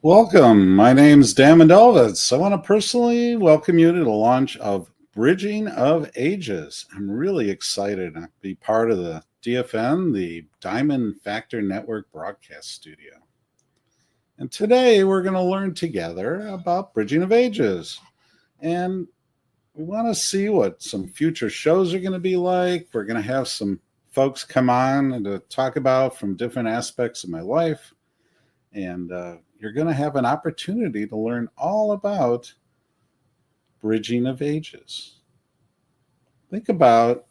Welcome. My name's Dan Mendelevitz. I want to personally welcome you to the launch of Bridging of Ages. I'm really excited to be part of the DFN, the Diamond Factor Network Broadcast Studio. And today we're going to learn together about Bridging of Ages. And we want to see what some future shows are going to be like. We're going to have some folks come on and to talk about from different aspects of my life. And you're going to have an opportunity to learn all about Bridging of Ages. Think about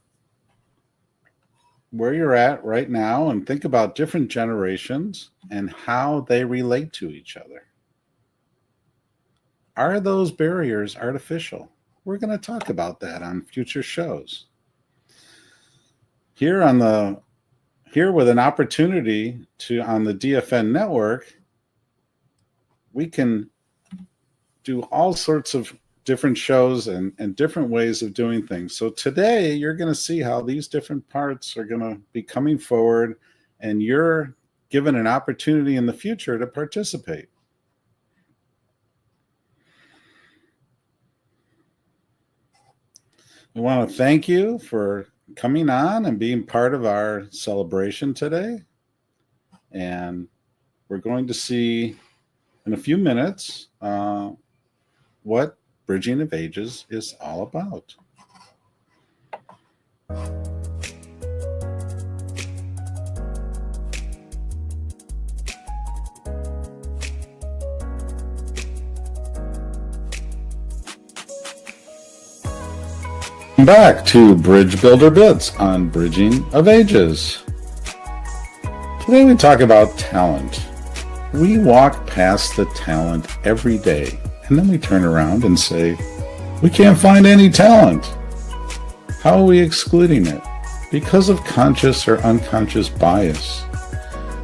where you're at right now and think about different generations and how they relate to each other. Are those barriers artificial? We're going to talk about that on future shows. Here with an opportunity to on the DFN network, we can do all sorts of different shows and different ways of doing things. So today you're going to see how these different parts are going to be coming forward, and you're given an opportunity in the future to participate. I want to thank you for coming on and being part of our celebration today. And we're going to see in a few minutes what Bridging of Ages is all about. Back to Bridge Builder Bits on Bridging of Ages. Today we talk about talent. We walk past the talent every day, and then we turn around and say, we can't find any talent. How are we excluding it? Because of conscious or unconscious bias.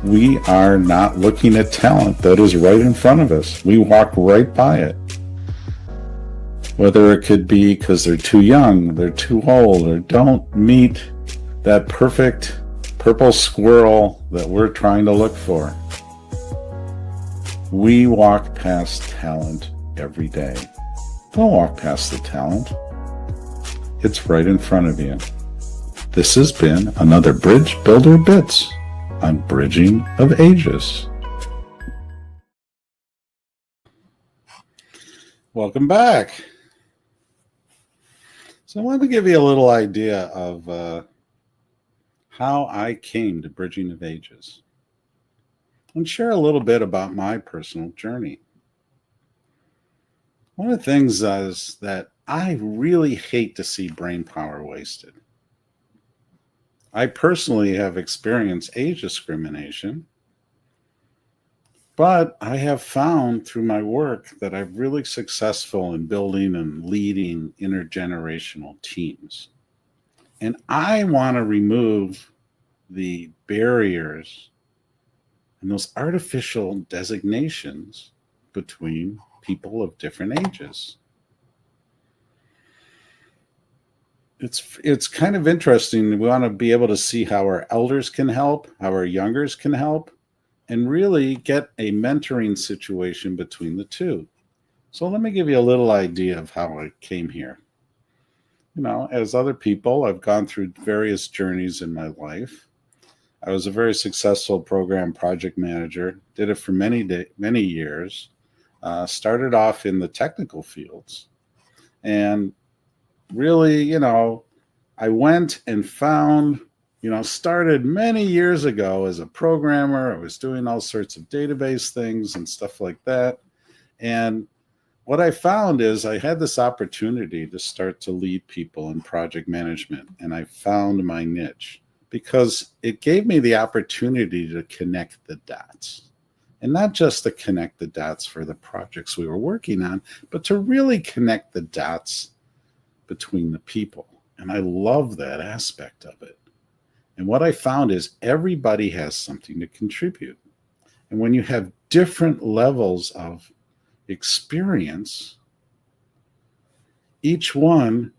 We are not looking at talent that is right in front of us. We walk right by it. Whether it could be because they're too young, they're too old, or don't meet that perfect purple squirrel that we're trying to look for. We walk past talent every day. Don't walk past the talent. It's right in front of you. This has been another Bridge Builder Bits on Bridging of Ages. Welcome back. So I wanted to give you a little idea of how I came to Bridging of Ages and share a little bit about my personal journey. One of the things is that I really hate to see brain power wasted. I personally have experienced age discrimination, but I have found through my work that I'm really successful in building and leading intergenerational teams. And I want to remove the barriers and those artificial designations between people of different ages. It's kind of interesting. We want to be able to see how our elders can help, how our youngers can help, and really get a mentoring situation between the two. So let me give you a little idea of how I came here. You know, as other people, I've gone through various journeys in my life. I was a very successful program project manager, did it for many years, started off in the technical fields. And really, you know, I went and found, started many years ago as a programmer. I was doing all sorts of database things and stuff like that. And what I found is I had this opportunity to start to lead people in project management, and I found my niche because it gave me the opportunity to connect the dots. And not just to connect the dots for the projects we were working on, but to really connect the dots between the people. And I love that aspect of it. And what I found is everybody has something to contribute. And when you have different levels of experience, each one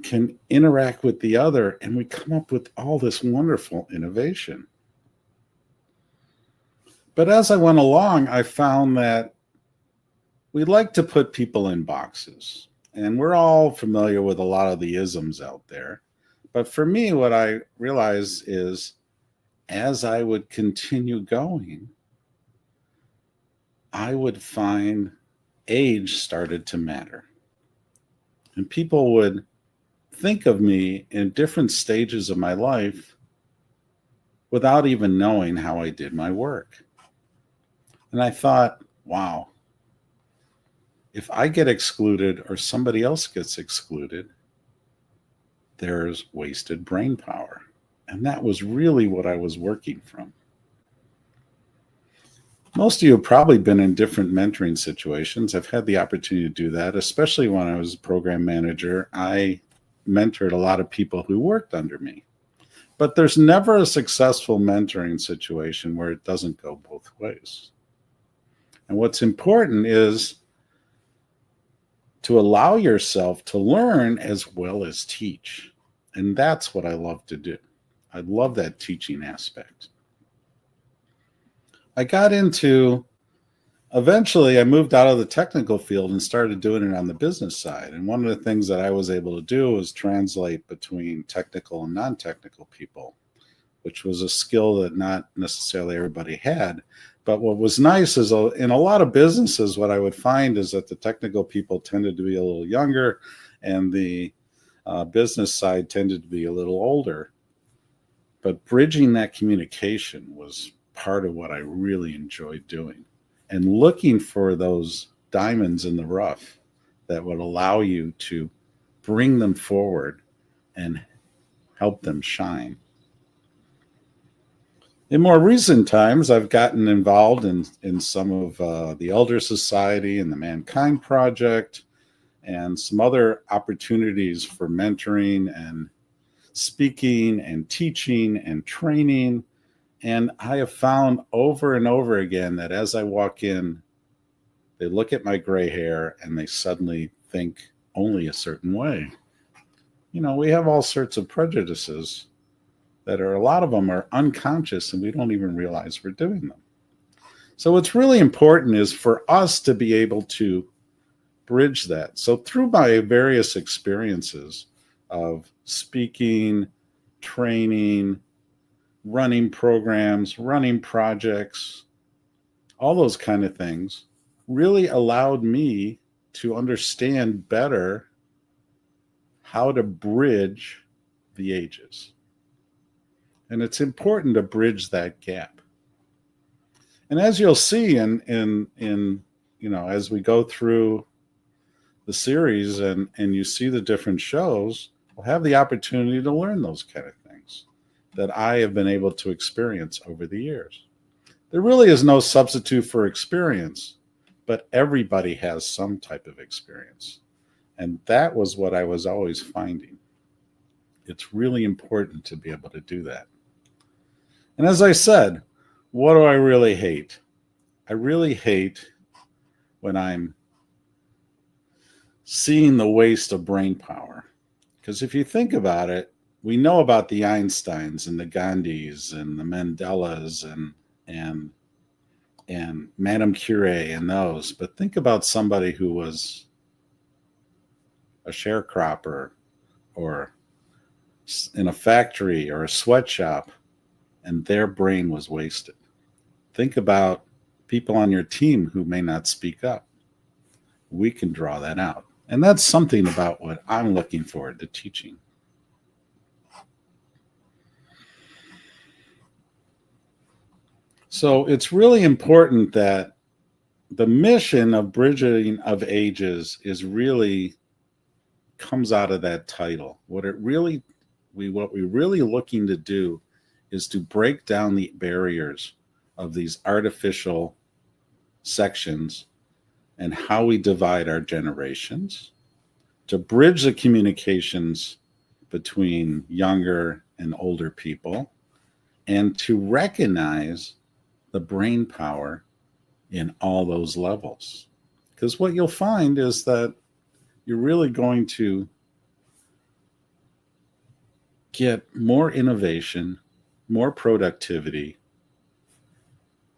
can interact with the other, and we come up with all this wonderful innovation. But as I went along, I found that we like to put people in boxes, and we're all familiar with a lot of the isms out there. But for me, what I realized is as I would continue going, I would find age started to matter. And people would think of me in different stages of my life without even knowing how I did my work. And I thought, wow, if I get excluded or somebody else gets excluded, there's wasted brain power. And that was really what I was working from. Most of you have probably been in different mentoring situations. I've had the opportunity to do that, especially when I was a program manager. I mentored a lot of people who worked under me. But there's never a successful mentoring situation where it doesn't go both ways. And what's important is to allow yourself to learn as well as teach. And that's what I love to do. I love that teaching aspect. Eventually I moved out of the technical field and started doing it on the business side. And one of the things that I was able to do was translate between technical and non-technical people, which was a skill that not necessarily everybody had. But what was nice is in a lot of businesses, what I would find is that the technical people tended to be a little younger and the business side tended to be a little older. But bridging that communication was part of what I really enjoyed doing, and looking for those diamonds in the rough that would allow you to bring them forward and help them shine. In more recent times, I've gotten involved in some of the Elder Society and the Mankind Project and some other opportunities for mentoring and speaking and teaching and training. And I have found over and over again that as I walk in, they look at my gray hair and they suddenly think only a certain way. You know, we have all sorts of prejudices that a lot of them are unconscious and we don't even realize we're doing them. So what's really important is for us to be able to bridge that. So through my various experiences of speaking, training, running programs, running projects, all those kind of things really allowed me to understand better how to bridge the ages. And it's important to bridge that gap. And as you'll see in as we go through the series and you see the different shows, we'll have the opportunity to learn those kind of things that I have been able to experience over the years. There really is no substitute for experience, but everybody has some type of experience. And that was what I was always finding. It's really important to be able to do that. And as I said, what do I really hate? I really hate when I'm seeing the waste of brain power. Because if you think about it, we know about the Einsteins and the Gandhis and the Mandelas and Madame Curie and those. But think about somebody who was a sharecropper or in a factory or a sweatshop and their brain was wasted. Think about people on your team who may not speak up. We can draw that out. And that's something about what I'm looking forward to teaching. So it's really important that the mission of Bridging of Ages is really comes out of that title. What we're really looking to do is to break down the barriers of these artificial sections and how we divide our generations, to bridge the communications between younger and older people, and to recognize the brain power in all those levels. Because what you'll find is that you're really going to get more innovation, more productivity,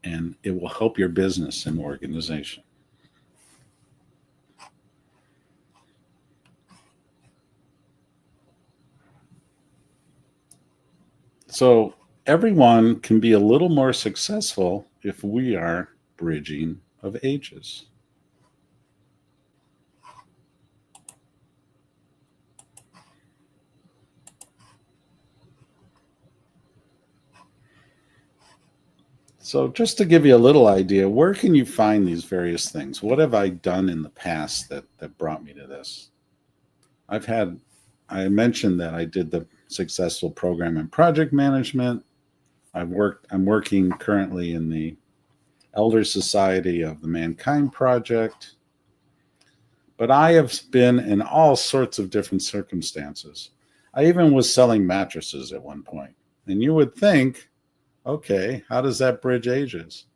and it will help your business and organization. So everyone can be a little more successful if we are bridging of ages. So just to give you a little idea, where can you find these various things? What have I done in the past that brought me to this? I mentioned that I did the successful program in project management. I'm working currently in the Elder Society of the Mankind Project. But I have been in all sorts of different circumstances. I even was selling mattresses at one point. And you would think, okay, how does that bridge ages?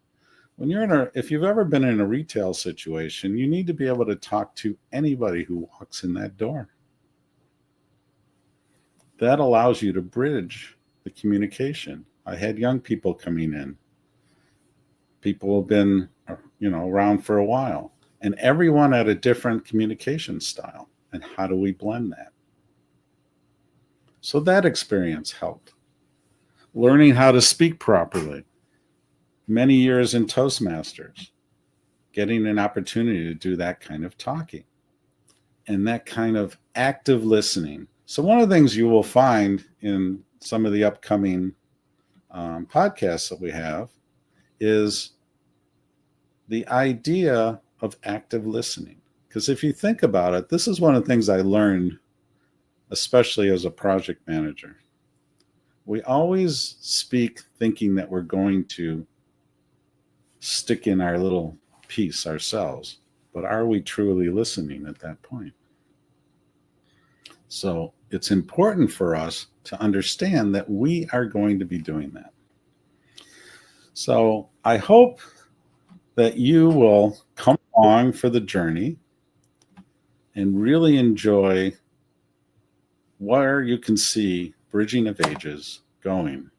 When you're if you've ever been in a retail situation, you need to be able to talk to anybody who walks in that door. That allows you to bridge the communication. I had young people coming in. People have been, around for a while, and everyone had a different communication style. And how do we blend that? So that experience helped. Learning how to speak properly. Many years in Toastmasters, getting an opportunity to do that kind of talking and that kind of active listening. So one of the things you will find in some of the upcoming podcasts that we have is the idea of active listening. Because if you think about it, this is one of the things I learned, especially as a project manager. We always speak thinking that we're going to stick in our little piece ourselves, but are we truly listening at that point? So it's important for us to understand that we are going to be doing that. So I hope that you will come along for the journey and really enjoy where you can see Bridging of Ages going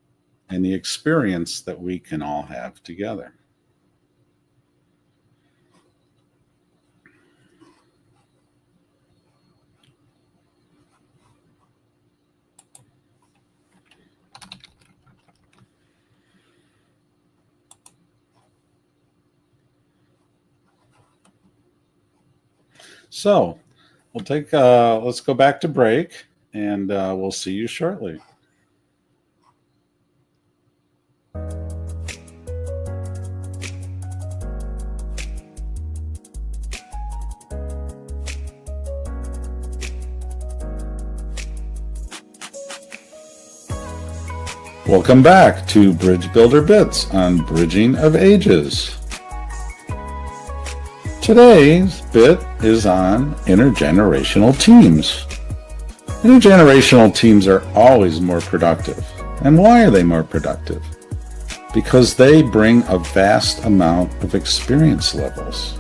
and the experience that we can all have together. So let's go back to break, and we'll see you shortly. Welcome back to Bridge Builder Bits on Bridging of Ages. Today's bit is on intergenerational teams. Intergenerational teams are always more productive. And why are they more productive? Because they bring a vast amount of experience levels.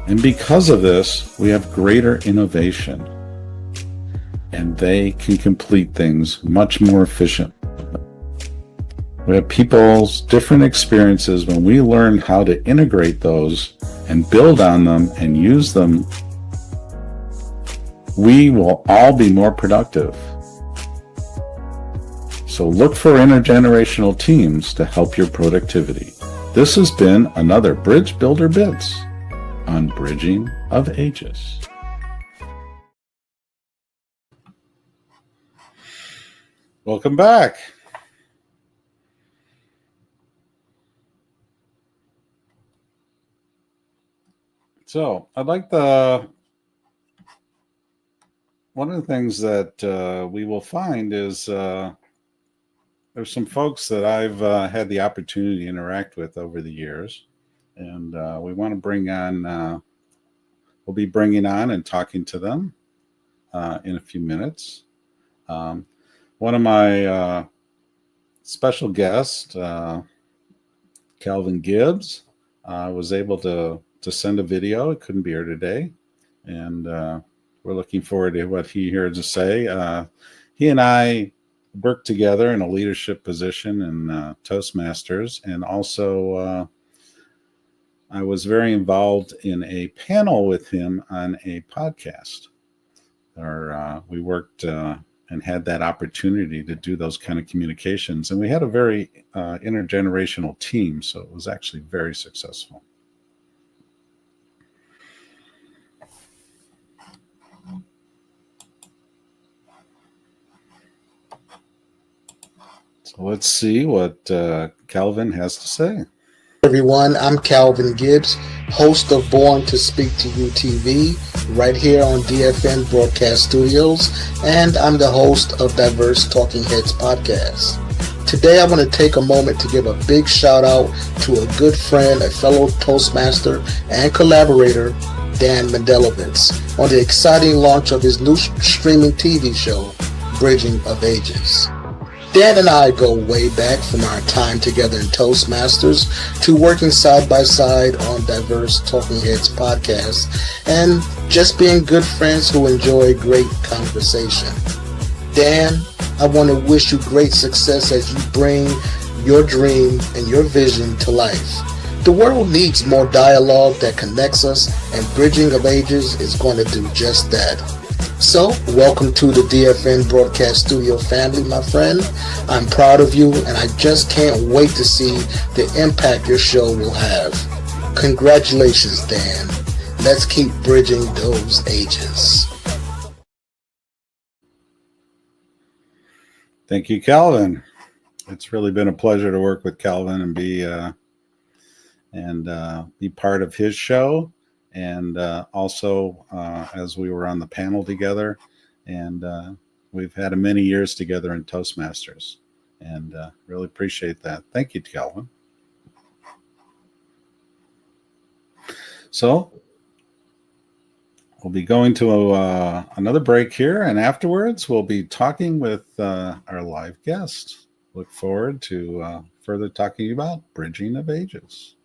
And because of this, we have greater innovation. And they can complete things much more efficiently. We have people's different experiences. When we learn how to integrate those and build on them and use them, we will all be more productive. So look for intergenerational teams to help your productivity. This has been another Bridge Builder Bits on Bridging of Ages. Welcome back. So I'd like one of the things that we will find is there's some folks that I've had the opportunity to interact with over the years, and we want to bring on, we'll be bringing on and talking to them in a few minutes. One of my special guests, Calvin Gibbs, was able to send a video. It couldn't be here today, and we're looking forward to what he had to say. He and I worked together in a leadership position in Toastmasters, and also I was very involved in a panel with him on a podcast. We worked and had that opportunity to do those kind of communications. And we had a very intergenerational team, so it was actually very successful. So let's see what Calvin has to say. Everyone, I'm Calvin Gibbs, host of Born to Speak to You TV, right here on DFN Broadcast Studios, and I'm the host of Diverse Talking Heads podcast. Today I want to take a moment to give a big shout out to a good friend, a fellow Toastmaster and collaborator, Dan Mendelevitz, on the exciting launch of his new streaming TV show, Bridging of Ages. Dan and I go way back from our time together in Toastmasters to working side by side on Diverse Talking Heads podcast and just being good friends who enjoy great conversation. Dan, I want to wish you great success as you bring your dream and your vision to life. The world needs more dialogue that connects us, and Bridging of Ages is going to do just that. So, welcome to the DFN Broadcast Studio family, my friend. I'm proud of you, and I just can't wait to see the impact your show will have. Congratulations, Dan. Let's keep bridging those ages. Thank you, Calvin. It's really been a pleasure to work with Calvin and be part of his show. And also, as we were on the panel together, and we've had many years together in Toastmasters, and really appreciate that. Thank you, Calvin. So we'll be going to another break here, and afterwards we'll be talking with our live guest. Look forward to further talking about Bridging of Ages.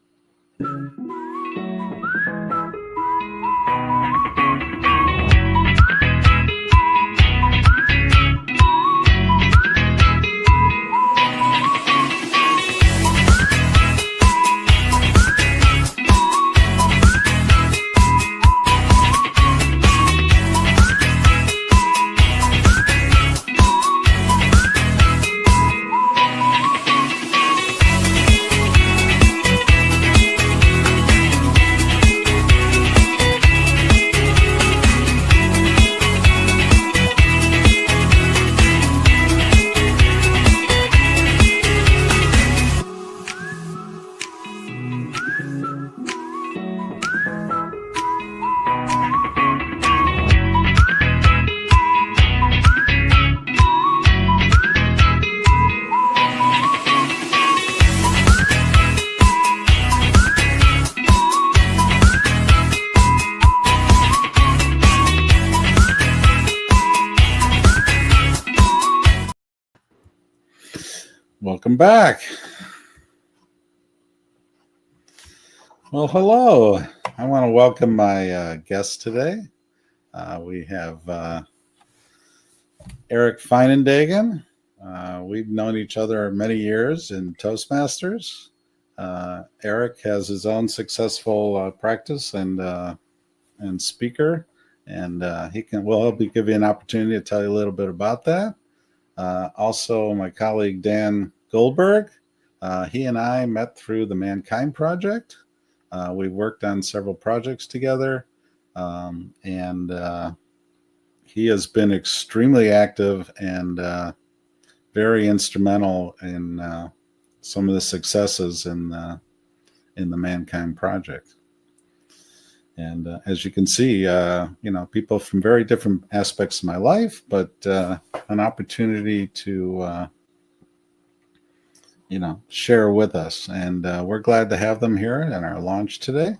Welcome back. Well, hello. I want to welcome my guest today. We have Eric Feinendagen. We've known each other many years in Toastmasters. Eric has his own successful practice and speaker, and he'll give you an opportunity to tell you a little bit about that. Also, my colleague Dan Goldberg, he and I met through the Mankind Project. We've worked on several projects together, and he has been extremely active and very instrumental in some of the successes in the Mankind Project. And as you can see, people from very different aspects of my life, but an opportunity to, share with us. And we're glad to have them here in our launch today.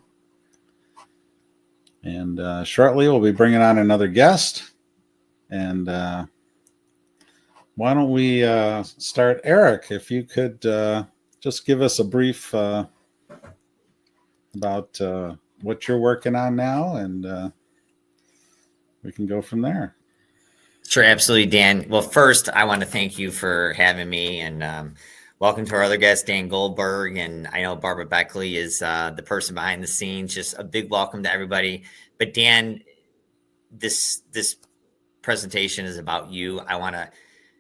And shortly, we'll be bringing on another guest. And why don't we start, Eric, if you could just give us a brief about what you're working on now, and we can go from there. Sure, absolutely, Dan. Well, first, I want to thank you for having me, and welcome to our other guest, Dan Goldberg. And I know Barbara Beckley is the person behind the scenes. Just a big welcome to everybody. But Dan, this presentation is about you. I want to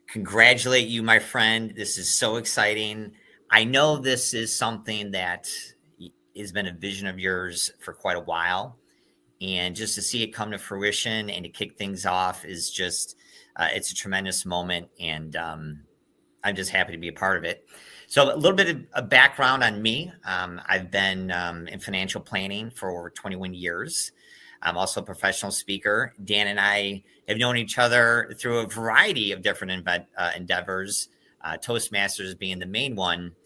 congratulate you, my friend. This is so exciting. I know this is something that has been a vision of yours for quite a while. And just to see it come to fruition and to kick things off is just, it's a tremendous moment. And I'm just happy to be a part of it. So a little bit of a background on me. I've been in financial planning for over 21 years. I'm also a professional speaker. Dan and I have known each other through a variety of different endeavors, Toastmasters being the main one.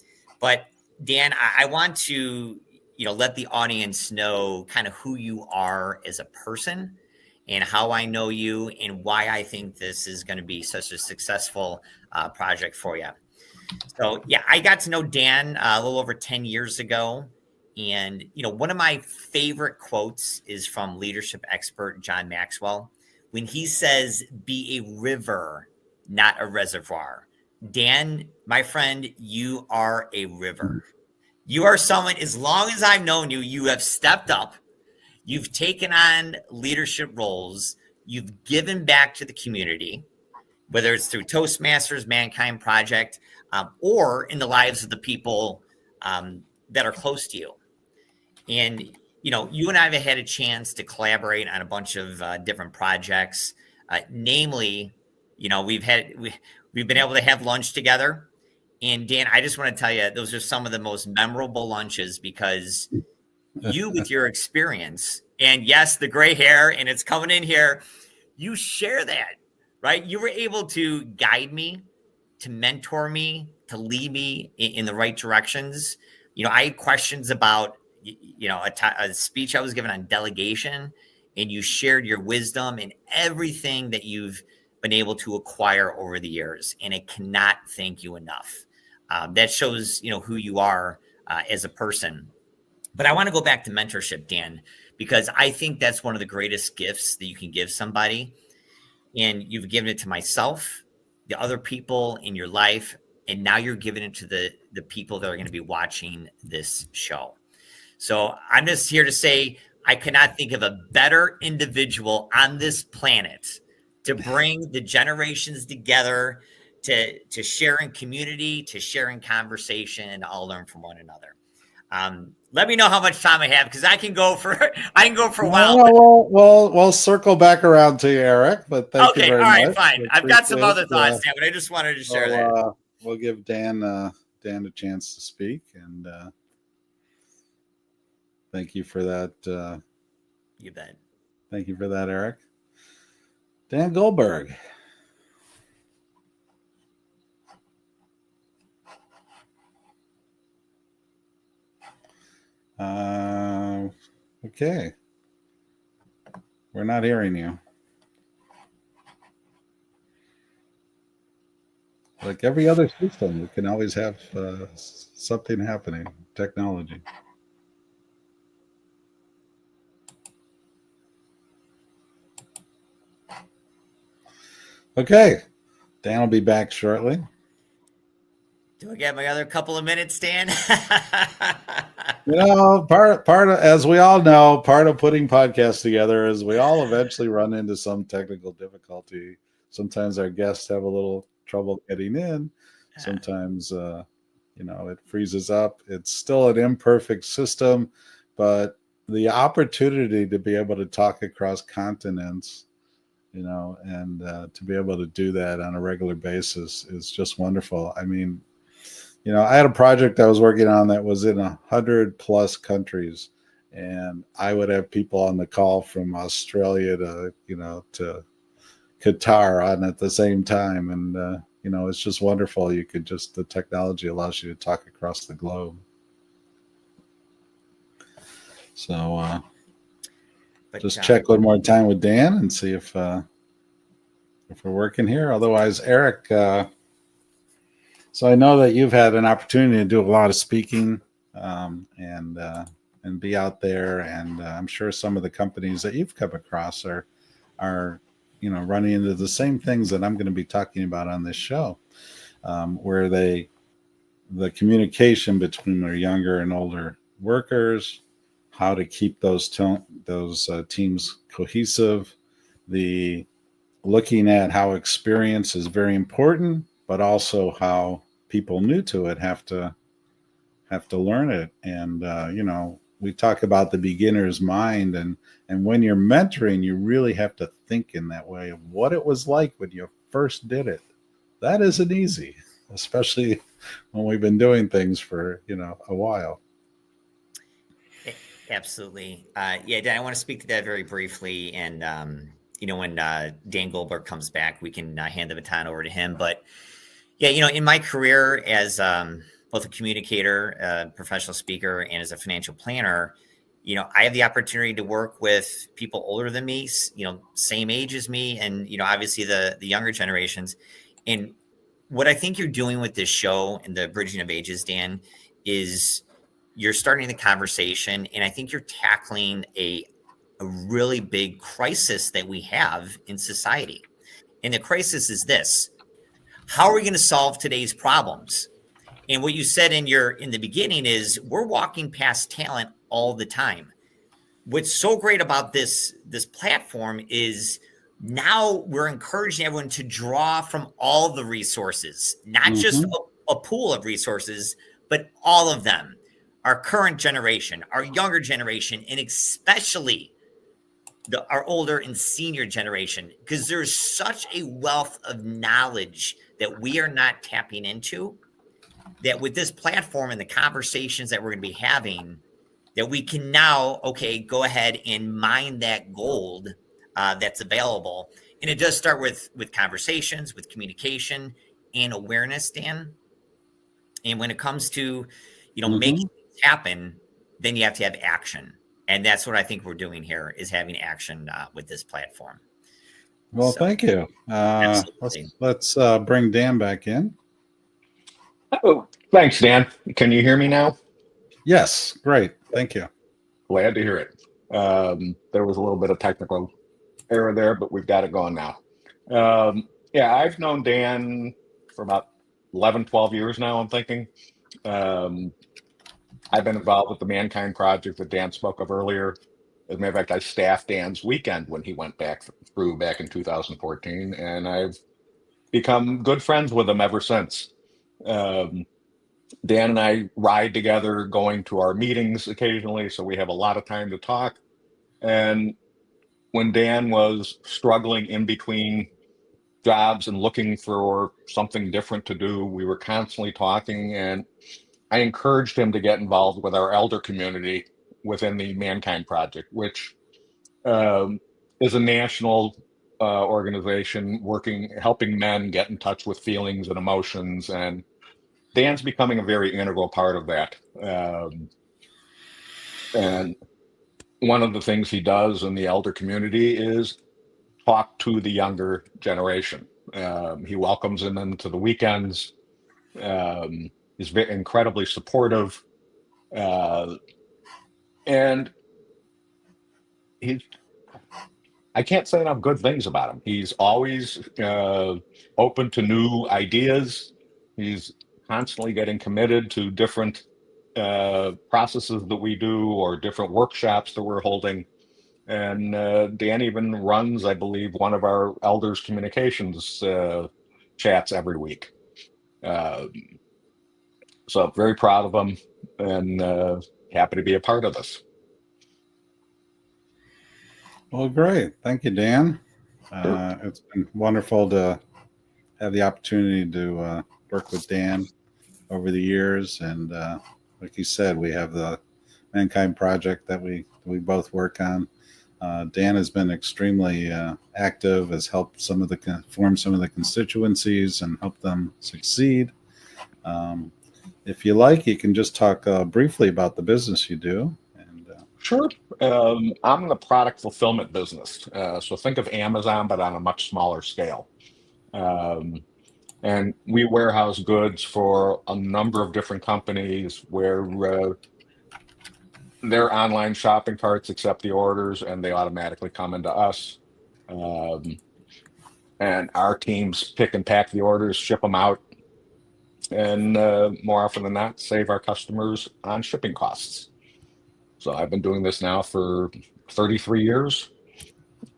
But Dan, I want to, let the audience know kind of who you are as a person and how I know you and why I think this is going to be such a successful project for you. So, yeah, I got to know Dan a little over 10 years ago. And, one of my favorite quotes is from leadership expert John Maxwell when he says, be a river, not a reservoir. Dan, my friend, you are a river. You are someone, as long as I've known you, you have stepped up. You've taken on leadership roles. You've given back to the community, whether it's through Toastmasters, Mankind Project, or in the lives of the people that are close to you. And, you and I have had a chance to collaborate on a bunch of different projects. Namely, we've been able to have lunch together. And Dan, I just want to tell you, those are some of the most memorable lunches because you, with your experience, and yes, the gray hair, and it's coming in here, you share that, right? You were able to guide me, to mentor me, to lead me in the right directions. I had questions about, a speech I was given on delegation, and you shared your wisdom and everything that you've been able to acquire over the years. And I cannot thank you enough. That shows, who you are as a person. But I want to go back to mentorship, Dan, because I think that's one of the greatest gifts that you can give somebody. And you've given it to myself, the other people in your life, and now you're giving it to the people that are going to be watching this show. So I'm just here to say I cannot think of a better individual on this planet to bring the generations together, to share in community, to share in conversation, and all learn from one another. Let me know how much time I have because I can go for a while. We'll circle back around to you, Eric. But thank you very much. All right, fine. I've got some other thoughts, Dan, but I just wanted to share that. We'll give Dan a chance to speak, and thank you for that. You bet. Thank you for that, Eric. Dan Goldberg. Okay. We're not hearing you. Like every other system, we can always have something happening. Technology. Okay. Dan will be back shortly. Do I get my other couple of minutes, Dan? Part of, as we all know, part of putting podcasts together is we all eventually run into some technical difficulty. Sometimes our guests have a little trouble getting in. Sometimes, it freezes up. It's still an imperfect system, but the opportunity to be able to talk across continents, and to be able to do that on a regular basis is just wonderful. I mean, I had a project I was working on that was in 100+ countries, and I would have people on the call from Australia to Qatar on at the same time. And, it's just wonderful. The technology allows you to talk across the globe. So just check one more time with Dan and see if we're working here. Otherwise, Eric, so I know that you've had an opportunity to do a lot of speaking and be out there, and I'm sure some of the companies that you've come across are running into the same things that I'm going to be talking about on this show, where the communication between their younger and older workers, how to keep those teams cohesive, the looking at how experience is very important, but also how people new to it have to learn it. And we talk about the beginner's mind, and when you're mentoring, you really have to think in that way of what it was like when you first did it. That isn't easy, especially when we've been doing things for a while. Absolutely. Yeah, Dan, I want to speak to that very briefly. And, when Dan Goldberg comes back, we can hand the baton over to him. But yeah, in my career as both a communicator, a professional speaker, and as a financial planner, I have the opportunity to work with people older than me, same age as me, and, obviously the younger generations. And what I think you're doing with this show and the Bridging of Ages, Dan, is you're starting the conversation, and I think you're tackling a really big crisis that we have in society. And the crisis is this: how are we going to solve today's problems? And what you said in the beginning is we're walking past talent all the time. What's so great about this platform is now we're encouraging everyone to draw from all the resources, not just a pool of resources, but all of them. Our current generation, our younger generation, and especially our older and senior generation, because there's such a wealth of knowledge that we are not tapping into, that with this platform and the conversations that we're going to be having, that we can now, go ahead and mine that gold that's available. And it does start with conversations, with communication and awareness, Dan. And when it comes to, making things happen, then you have to have action. And that's what I think we're doing here, is having action with this platform. Well, thank you. Let's bring Dan back in. Oh, thanks, Dan. Can you hear me now? Yes, great. Thank you. Glad to hear it. There was a little bit of technical error there, but we've got it going now. Yeah, I've known Dan for about 11, 12 years now, I'm thinking. I've been involved with the Mankind Project that Dan spoke of earlier. As a matter of fact, I staffed Dan's weekend when he went back in 2014, and I've become good friends with him ever since. Dan and I ride together, going to our meetings occasionally, so we have a lot of time to talk. And when Dan was struggling in between jobs and looking for something different to do, we were constantly talking, and I encouraged him to get involved with our elder community within the Mankind Project, which is a national organization helping men get in touch with feelings and emotions, and Dan's becoming a very integral part of that. And one of the things he does in the elder community is talk to the younger generation. He welcomes them into the weekends. He's very incredibly supportive. And I can't say enough good things about him. He's always open to new ideas. He's constantly getting committed to different processes that we do, or different workshops that we're holding. And Dan even runs, I believe, one of our elders communications chats every week. So I'm very proud of him, and happy to be a part of this. Well, great. Thank you, Dan. It's been wonderful to have the opportunity to work with Dan over the years. And like you said, we have the Mankind Project that we both work on. Dan has been extremely active, has helped form some of the constituencies and help them succeed. If you like, you can just talk briefly about the business you do. Sure. I'm in the product fulfillment business. So think of Amazon, but on a much smaller scale. And we warehouse goods for a number of different companies where their online shopping carts accept the orders and they automatically come into us. And our teams pick and pack the orders, ship them out, and more often than not, save our customers on shipping costs. So I've been doing this now for 33 years,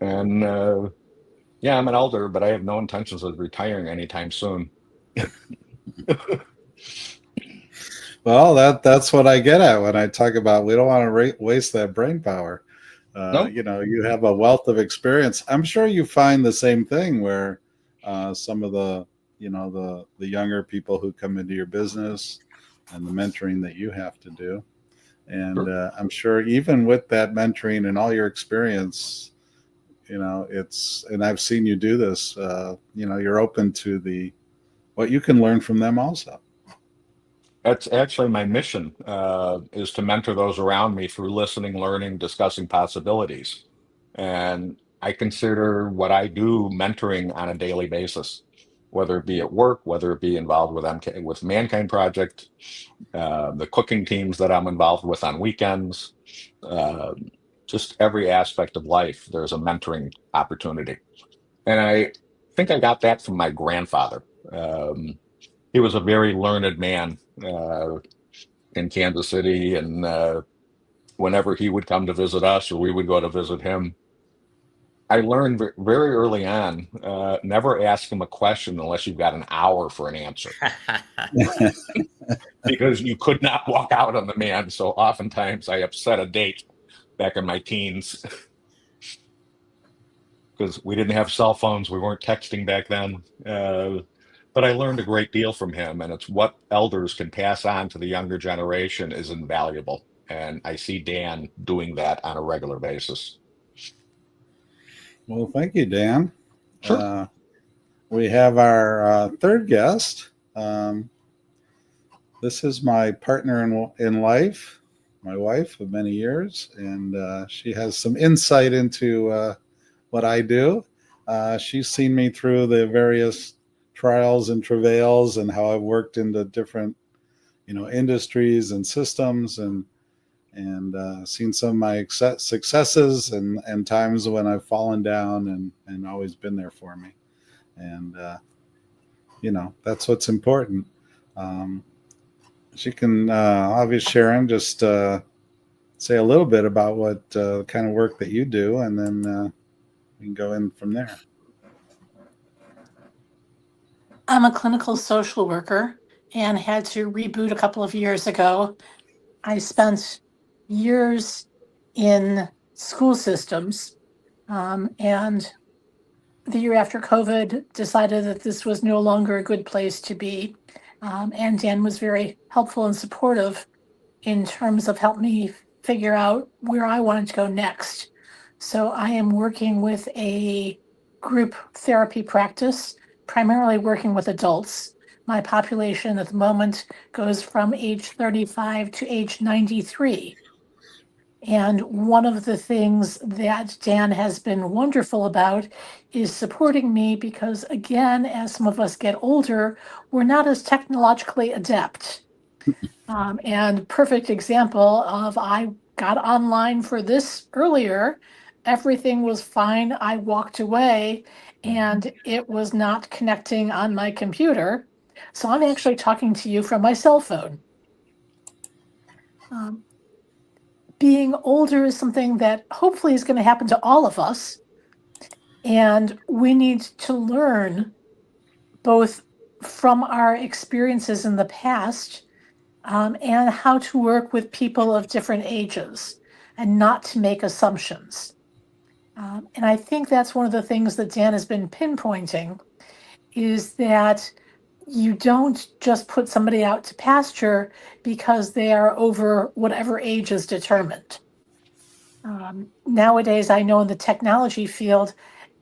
and Yeah, I'm an elder, but I have no intentions of retiring anytime soon. Well, that's what I get at when I talk about we don't want to waste that brain power. Nope. You have a wealth of experience. I'm sure you find the same thing where some of the the younger people who come into your business and the mentoring that you have to do. And Sure. I'm sure even with that mentoring and all your experience, and I've seen you do this, you're open to what you can learn from them also. That's actually my mission, is to mentor those around me through listening, learning, discussing possibilities. And I consider what I do mentoring on a daily basis, whether it be at work, whether it be involved with Mankind Project, the cooking teams that I'm involved with on weekends, uh, just every aspect of life, there's a mentoring opportunity. And I think I got that from my grandfather. Um, he was a very learned man in Kansas City, and whenever he would come to visit us or we would go to visit him, I learned very early on, never ask him a question unless you've got an hour for an answer, because you could not walk out on the man. So oftentimes I upset a date back in my teens because we didn't have cell phones. We weren't texting back then. But I learned a great deal from him, and it's what elders can pass on to the younger generation is invaluable. And I see Dan doing that on a regular basis. Well, thank you, Dan. Sure. We have our third guest. This is my partner in life, my wife of many years, and she has some insight into what I do. She's seen me through the various trials and travails and how I've worked into different, industries and systems, and seen some of my successes and times when I've fallen down, and always been there for me. And that's what's important. She can obviously, Sharon, just say a little bit about what kind of work that you do, and then we can go in from there. I'm a clinical social worker and had to reboot a couple of years ago. I spent years in school systems, and the year after COVID decided that this was no longer a good place to be. And Dan was very helpful and supportive in terms of helping me figure out where I wanted to go next. So I am working with a group therapy practice, primarily working with adults. My population at the moment goes from age 35 to age 93. And one of the things that Dan has been wonderful about is supporting me because, again, as some of us get older, we're not as technologically adept. And perfect example of I got online for this earlier. Everything was fine. I walked away and it was not connecting on my computer. So I'm actually talking to you from my cell phone. Being older is something that hopefully is going to happen to all of us. And we need to learn both from our experiences in the past and how to work with people of different ages and not to make assumptions. And I think that's one of the things that Dan has been pinpointing is that you don't just put somebody out to pasture because they are over whatever age is determined. Nowadays, I know in the technology field,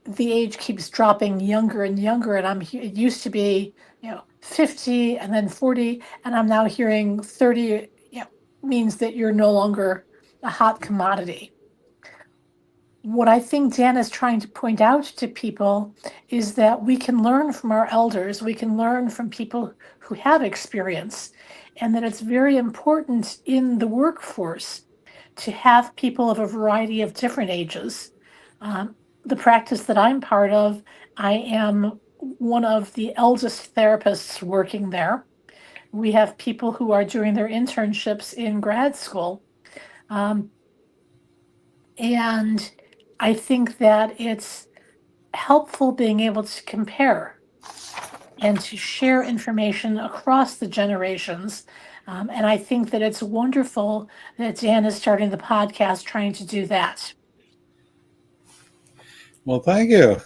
the age keeps dropping younger and younger, and it used to be 50 and then 40, and I'm now hearing 30 means that you're no longer a hot commodity. What I think Dan is trying to point out to people is that we can learn from our elders, we can learn from people who have experience, and that it's very important in the workforce to have people of a variety of different ages. The practice that I'm part of, I am one of the eldest therapists working there. We have people who are doing their internships in grad school. And I think that it's helpful being able to compare and to share information across the generations. And I think that it's wonderful that Dan is starting the podcast trying to do that. Well, thank you.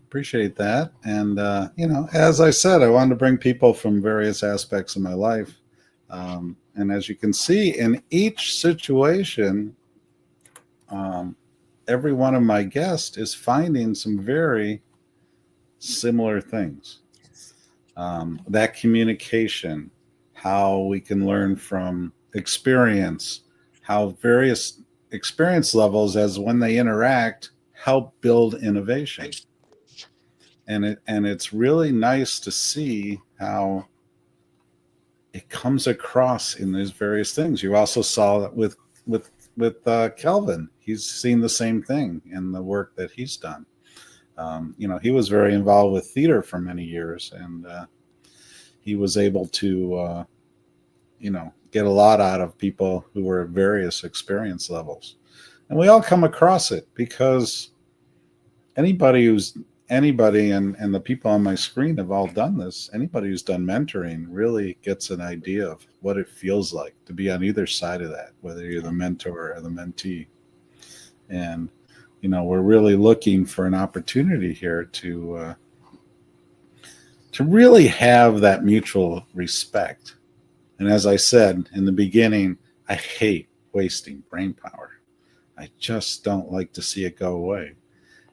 Appreciate that. And, as I said, I wanted to bring people from various aspects of my life. And as you can see, in each situation, every one of my guests is finding some very similar things. That communication, how we can learn from experience, how various experience levels, as when they interact, help build innovation. And it's really nice to see how it comes across in these various things. You also saw that with Kelvin. He's seen the same thing in the work that he's done. He was very involved with theater for many years, and he was able to, get a lot out of people who were at various experience levels. And we all come across it because anybody, and the people on my screen have all done this. Anybody who's done mentoring really gets an idea of what it feels like to be on either side of that, whether you're the mentor or the mentee. And, we're really looking for an opportunity here to really have that mutual respect. And as I said in the beginning, I hate wasting brain power. I just don't like to see it go away.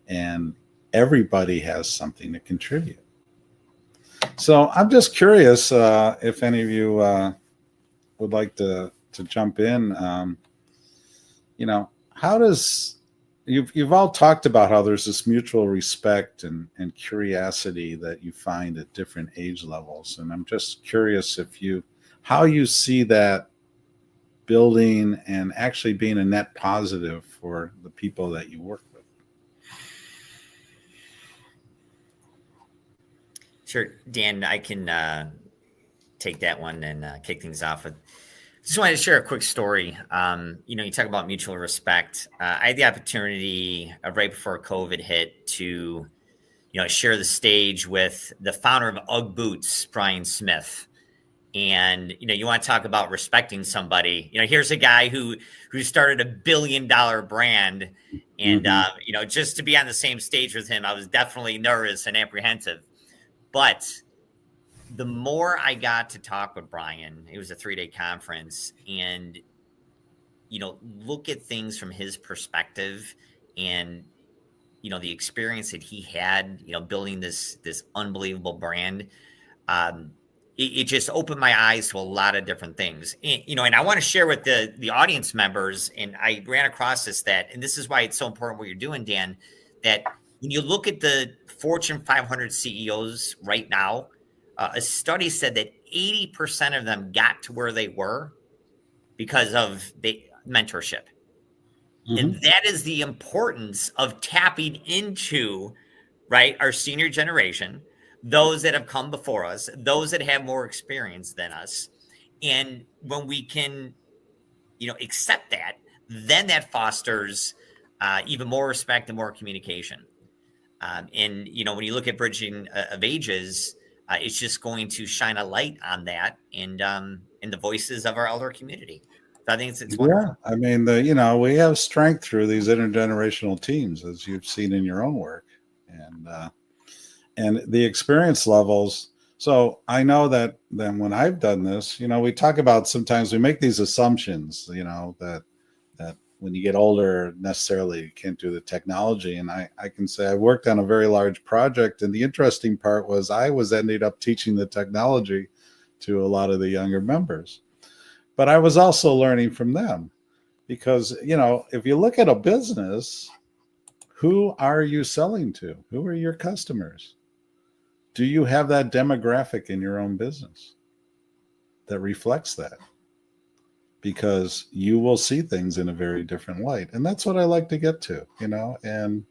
And everybody has something to contribute. So I'm just curious if any of you would like to jump in. How does you've all talked about how there's this mutual respect and curiosity that you find at different age levels, and I'm just curious how you see that building and actually being a net positive for the people that you work with. Sure, Dan, I can take that one and kick things off with. Just wanted to share a quick story. You talk about mutual respect. I had the opportunity right before COVID hit to, share the stage with the founder of UGG Boots, Brian Smith. And, you want to talk about respecting somebody. Here's a guy who started $1 billion brand. And, just to be on the same stage with him, I was definitely nervous and apprehensive. But the more I got to talk with Brian, it was a 3-day conference, and, look at things from his perspective and, the experience that he had, building this unbelievable brand. It just opened my eyes to a lot of different things. And I want to share with the audience members, and I ran across this, and this is why it's so important what you're doing, Dan, that when you look at the Fortune 500 CEOs right now, a study said that 80% of them got to where they were because of the mentorship. Mm-hmm. And that is the importance of tapping into, right, our senior generation, those that have come before us, those that have more experience than us. And when we can, accept that, then that fosters even more respect and more communication. And, when you look at bridging of ages, it's just going to shine a light on that and the voices of our elder community. So I think it's wonderful. Yeah, I mean, we have strength through these intergenerational teams, as you've seen in your own work, and the experience levels. So I know that then when I've done this, we talk about, sometimes we make these assumptions, that when you get older, necessarily you can't do the technology. And I can say I worked on a very large project, and the interesting part was I was ended up teaching the technology to a lot of the younger members. But I was also learning from them because, if you look at a business, who are you selling to? Who are your customers? Do you have that demographic in your own business that reflects that? Because you will see things in a very different light. And that's what I like to get to, and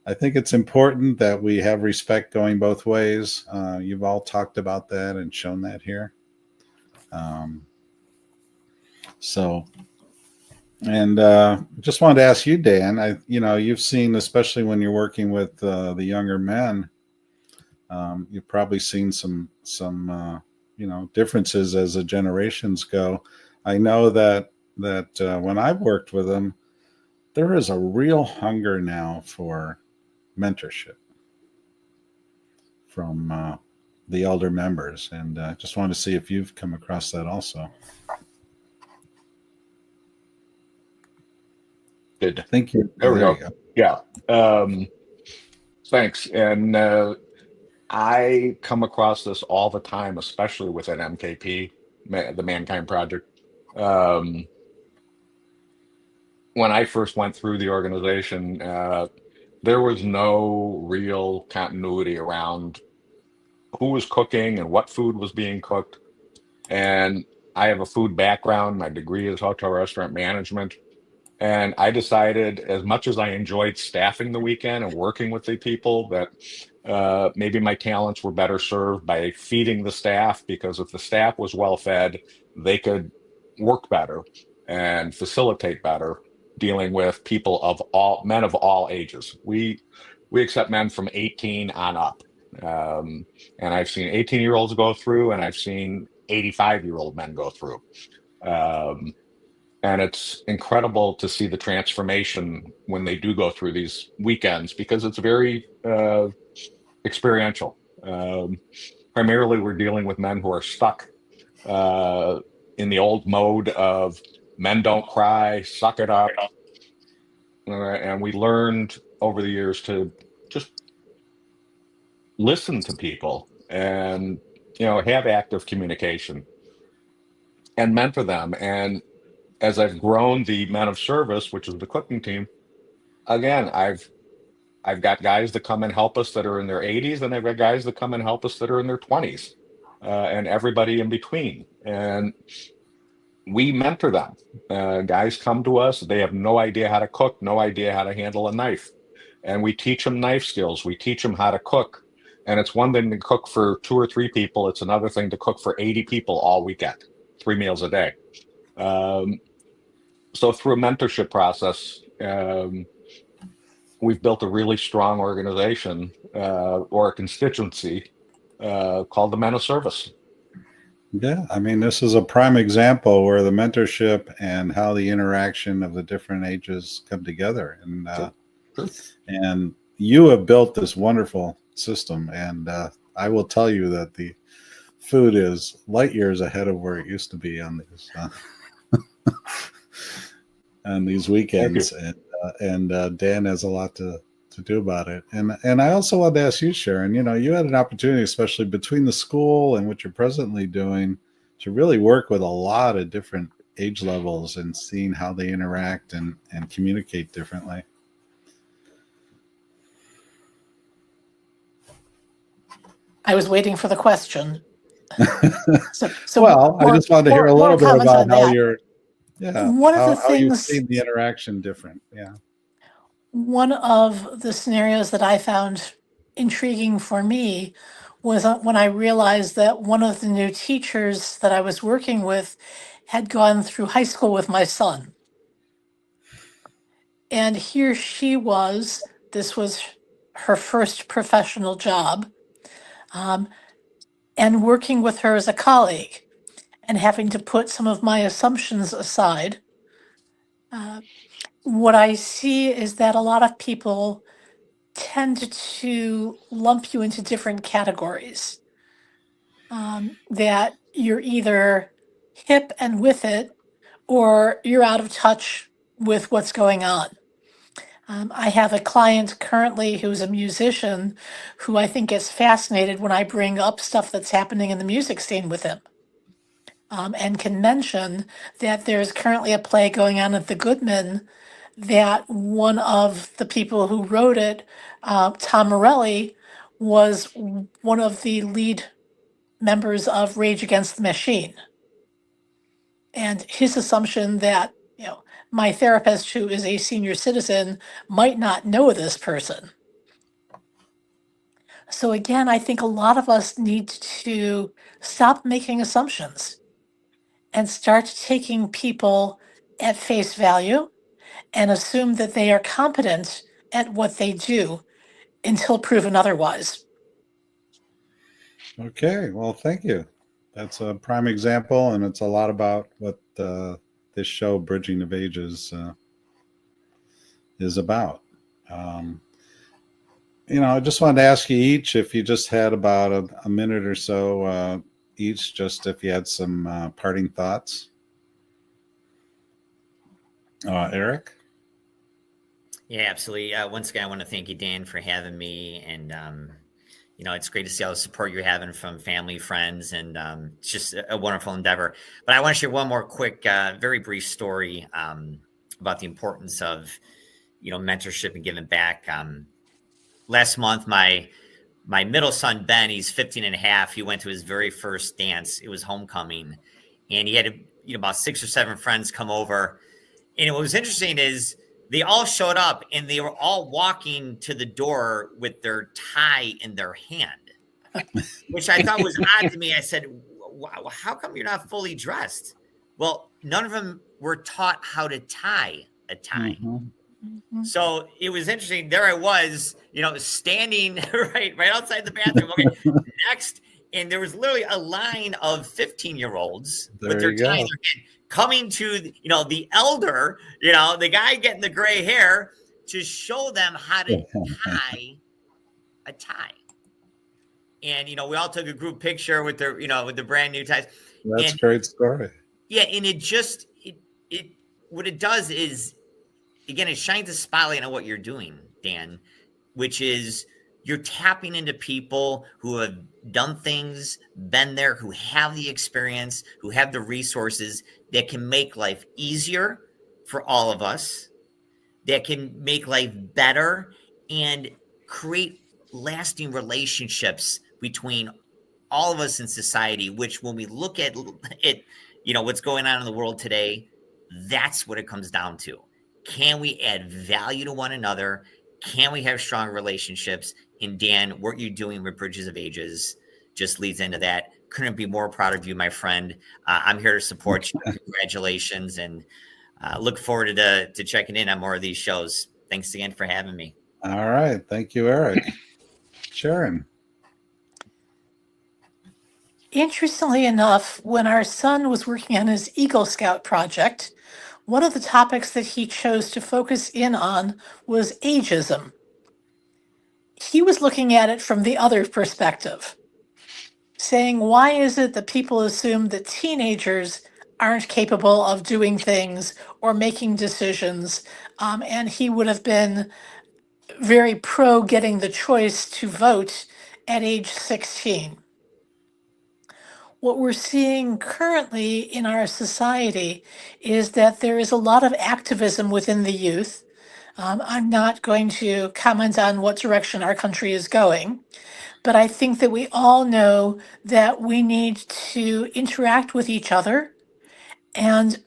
I think it's important that we have respect going both ways. You've all talked about that and shown that here. So And just wanted to ask you, Dan. You've seen, especially when you're working with the younger men, you've probably seen some differences as the generations go. I know that when I've worked with them, there is a real hunger now for mentorship from the elder members, and just wanted to see if you've come across that also. Did. Thank you. There we There go. you go. Yeah. Thanks. And I come across this all the time, especially with an MKP, the Mankind Project. When I first went through the organization, there was no real continuity around who was cooking and what food was being cooked. And I have a food background. My degree is hotel restaurant management. And I decided, as much as I enjoyed staffing the weekend and working with the people, that maybe my talents were better served by feeding the staff, because if the staff was well fed, they could work better and facilitate better dealing with people of all men of all ages. We accept men from 18 on up. And I've seen 18-year-olds go through, and I've seen 85-year-old men go through. Um, and it's incredible to see the transformation when they do go through these weekends, because it's very experiential. Primarily, we're dealing with men who are stuck in the old mode of men don't cry, suck it up. And we learned over the years to just listen to people and have active communication and mentor them. And as I've grown the men of service, which is the cooking team, again, I've got guys that come and help us that are in their 80s, and I've got guys that come and help us that are in their 20s, and everybody in between. And we mentor them. Guys come to us, they have no idea how to cook, no idea how to handle a knife. And we teach them knife skills. We teach them how to cook. And it's one thing to cook for 2 or 3 people. It's another thing to cook for 80 people all weekend, 3 meals a day. So through a mentorship process, we've built a really strong organization or a constituency called the Men of Service. Yeah, I mean, this is a prime example where the mentorship and how the interaction of the different ages come together. And Sure. and you have built this wonderful system, and I will tell you that the food is light years ahead of where it used to be on these on these weekends. And Dan has a lot to do about it. And I also wanted to ask you, Sharon, you had an opportunity, especially between the school and what you're presently doing, to really work with a lot of different age levels and seeing how they interact and communicate differently. I was waiting for the question. Well, I just wanted to hear a little bit about how you're, how you've seen the interaction different. Yeah. One of the scenarios that I found intriguing for me was when I realized that one of the new teachers that I was working with had gone through high school with my son. And here she was, this was her first professional job, and working with her as a colleague and having to put some of my assumptions aside. What I see is that a lot of people tend to lump you into different categories. That you're either hip and with it, or you're out of touch with what's going on. I have a client currently who's a musician who I think gets fascinated when I bring up stuff that's happening in the music scene with him. And can mention that there's currently a play going on at the Goodman that one of the people who wrote it, Tom Morelli, was one of the lead members of Rage Against the Machine. And his assumption that, my therapist, who is a senior citizen, might not know this person. So again, I think a lot of us need to stop making assumptions and start taking people at face value and assume that they are competent at what they do until proven otherwise. Okay, well, thank you. That's a prime example, and it's a lot about what this show, Bridging of Ages, is about. I just wanted to ask you each if you just had about a minute or so each, just if you had some parting thoughts. Eric? Yeah, absolutely. Once again, I want to thank you, Dan, for having me. And, it's great to see all the support you're having from family, friends, and it's just a wonderful endeavor. But I want to share one more quick, very brief story about the importance of, mentorship and giving back. Last month, my middle son, Ben, he's 15 and a half. He went to his very first dance. It was homecoming. And he had about 6 or 7 friends come over. And what was interesting is they all showed up and they were all walking to the door with their tie in their hand, which I thought was odd to me. I said, wow, how come you're not fully dressed? Well, none of them were taught how to tie a tie. Mm-hmm. So it was interesting. There I was, standing right outside the bathroom. Okay, next. And there was literally a line of 15-year-olds with their tie in their hand, coming to, the elder, the guy getting the gray hair, to show them how to tie a tie. And, we all took a group picture with their, with the brand new ties. That's a great story. Yeah. And what it does is, again, it shines a spotlight on what you're doing, Dan, which is you're tapping into people who have done things, been there, who have the experience, who have the resources that can make life easier for all of us, that can make life better and create lasting relationships between all of us in society, which when we look at it, what's going on in the world today, that's what it comes down to. Can we add value to one another? Can we have strong relationships? And Dan, what you're doing with Bridges of Ages just leads into that. Couldn't be more proud of you, my friend. I'm here to support you. Congratulations. And look forward to checking in on more of these shows. Thanks again for having me. All right. Thank you, Eric. Sharon. Interestingly enough, when our son was working on his Eagle Scout project, one of the topics that he chose to focus in on was ageism. He was looking at it from the other perspective, saying, why is it that people assume that teenagers aren't capable of doing things or making decisions? And he would have been very pro getting the choice to vote at age 16. What we're seeing currently in our society is that there is a lot of activism within the youth. I'm not going to comment on what direction our country is going, but I think that we all know that we need to interact with each other. And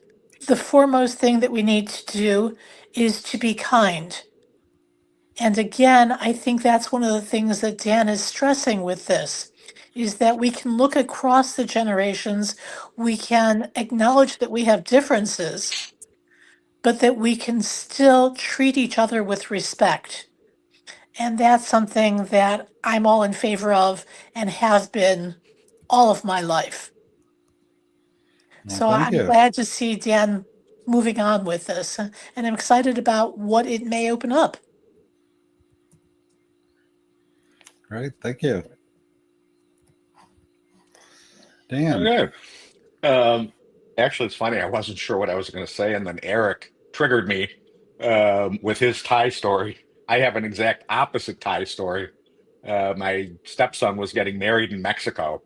the foremost thing that we need to do is to be kind. And again, I think that's one of the things that Dan is stressing with this, is that we can look across the generations, we can acknowledge that we have differences, but that we can still treat each other with respect. And that's something that I'm all in favor of and have been all of my life. Well, so thank I'm you. glad to see Dan moving on with this, and I'm excited about what it may open up. Great. Thank you. Dan. Okay. Actually, it's funny. I wasn't sure what I was going to say, and then Eric triggered me with his tie story. I have an exact opposite tie story. My stepson was getting married in Mexico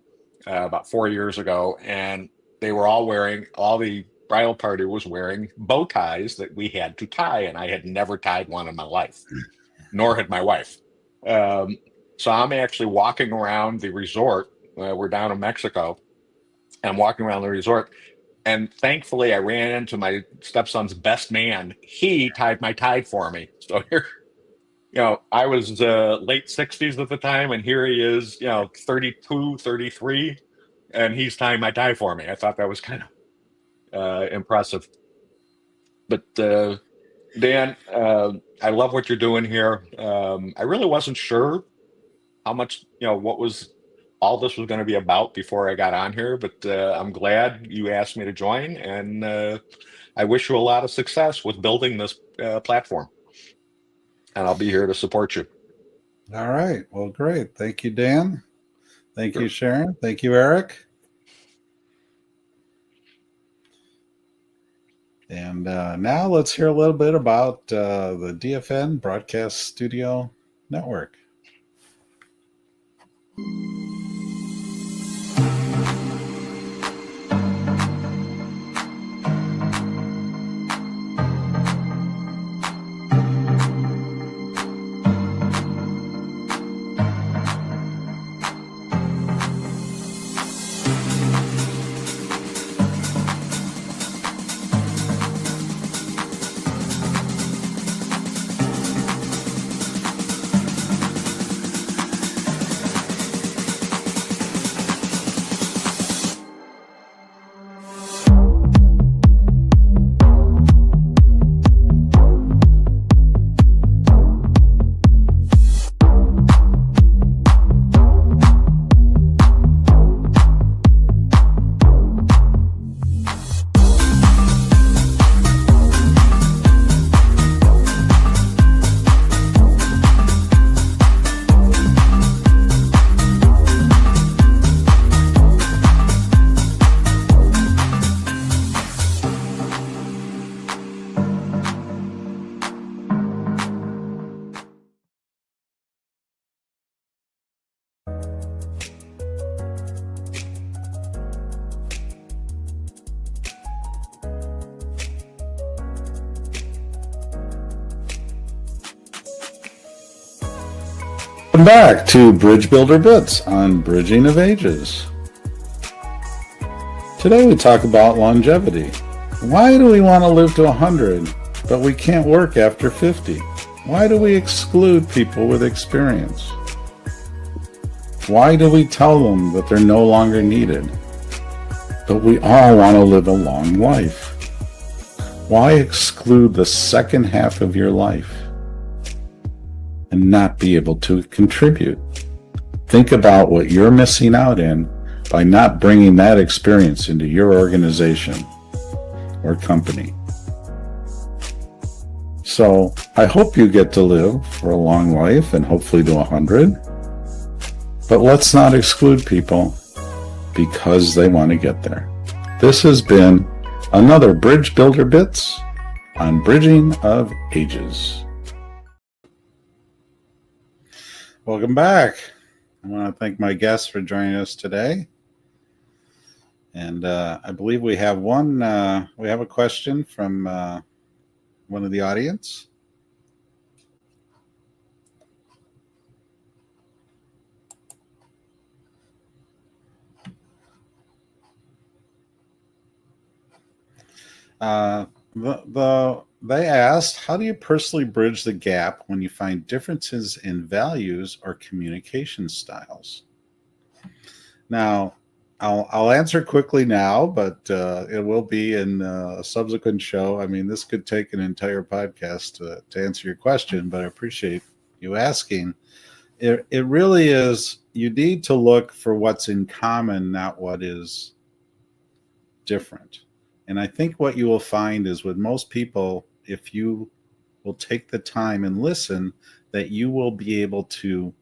about 4 years ago, and they were all the bridal party was wearing bow ties that we had to tie, and I had never tied one in my life, nor had my wife. So I'm actually walking around the resort. We're down in Mexico. I'm walking around the resort, and thankfully I ran into my stepson's best man. He tied my tie for me. So here, I was late 60s at the time, and here he is, 32, 33, and he's tying my tie for me. I thought that was kind of impressive. But Dan, I love what you're doing here. I really wasn't sure how much, what was all this was going to be about before I got on here, but I'm glad you asked me to join, and I wish you a lot of success with building this platform. And I'll be here to support you. All right. Well, great. Thank you, Dan. Thank Sure. you, Sharon. Thank you, Eric. And now let's hear a little bit about the DFN Broadcast Studio Network. Welcome back to Bridge Builder Bits on Bridging of Ages. Today we talk about longevity. Why do we want to live to 100, but we can't work after 50? Why do we exclude people with experience? Why do we tell them that they're no longer needed? But we all want to live a long life. Why exclude the second half of your life and not be able to contribute? Think about what you're missing out in by not bringing that experience into your organization or company. So I hope you get to live for a long life and hopefully to 100. But let's not exclude people because they want to get there. This has been another Bridge Builder Bits on Bridging of Ages. Welcome back. I want to thank my guests for joining us today. And I believe we have a question from one of the audience. They asked, how do you personally bridge the gap when you find differences in values or communication styles? Now, I'll answer quickly now, but it will be in a subsequent show. I mean, this could take an entire podcast to answer your question, but I appreciate you asking. It really is, you need to look for what's in common, not what is different. And I think what you will find is with most people, if you will take the time and listen, that you will be able to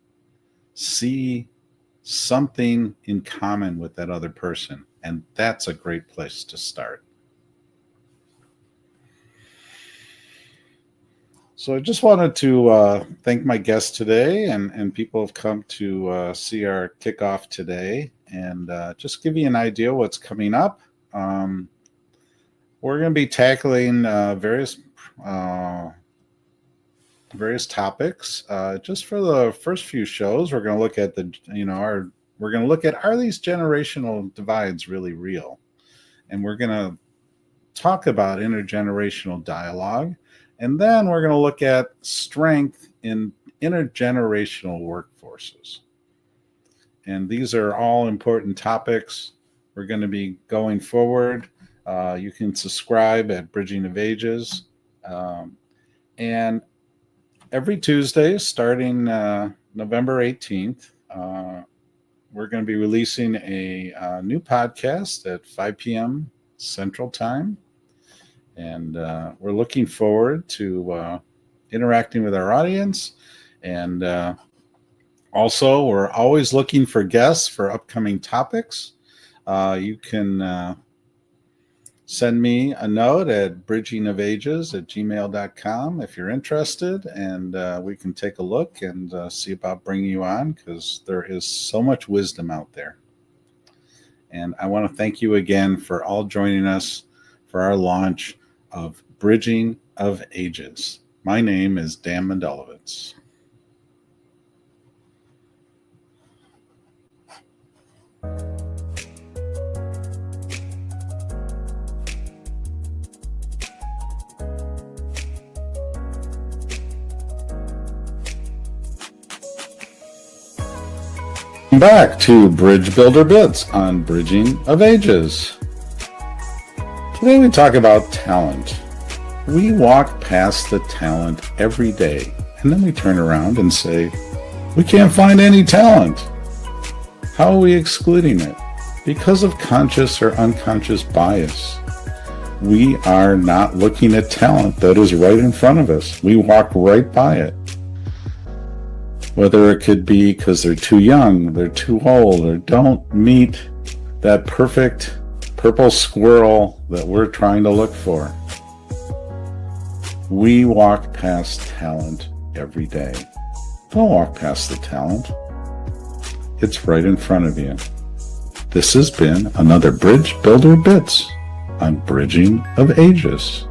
see something in common with that other person. And that's a great place to start. So I just wanted to thank my guests today, and people have come to see our kickoff today, and just give you an idea what's coming up. We're going to be tackling various topics. Just for the first few shows, we're going to look at are these generational divides really real? And we're going to talk about intergenerational dialogue. And then we're going to look at strength in intergenerational workforces. And these are all important topics. We're going to be going forward You can subscribe at Bridging of Ages. And every Tuesday, starting November 18th, we're going to be releasing a new podcast at 5 p.m. Central Time. And we're looking forward to interacting with our audience. And also, we're always looking for guests for upcoming topics. You can send me a note at bridgingofages@gmail.com if you're interested, and we can take a look and see about bringing you on, because there is so much wisdom out there. And I want to thank you again for all joining us for our launch of Bridging of Ages. My name is Dan Mendelevitz. Back to Bridge Builder Bits on Bridging of Ages. Today we talk about talent. We walk past the talent every day, and then we turn around and say, we can't find any talent. How are we excluding it? Because of conscious or unconscious bias. We are not looking at talent that is right in front of us. We walk right by it. Whether it could be because they're too young, they're too old, or don't meet that perfect purple squirrel that we're trying to look for. We walk past talent every day. Don't walk past the talent. It's right in front of you. This has been another Bridge Builder Bits on Bridging of Ages.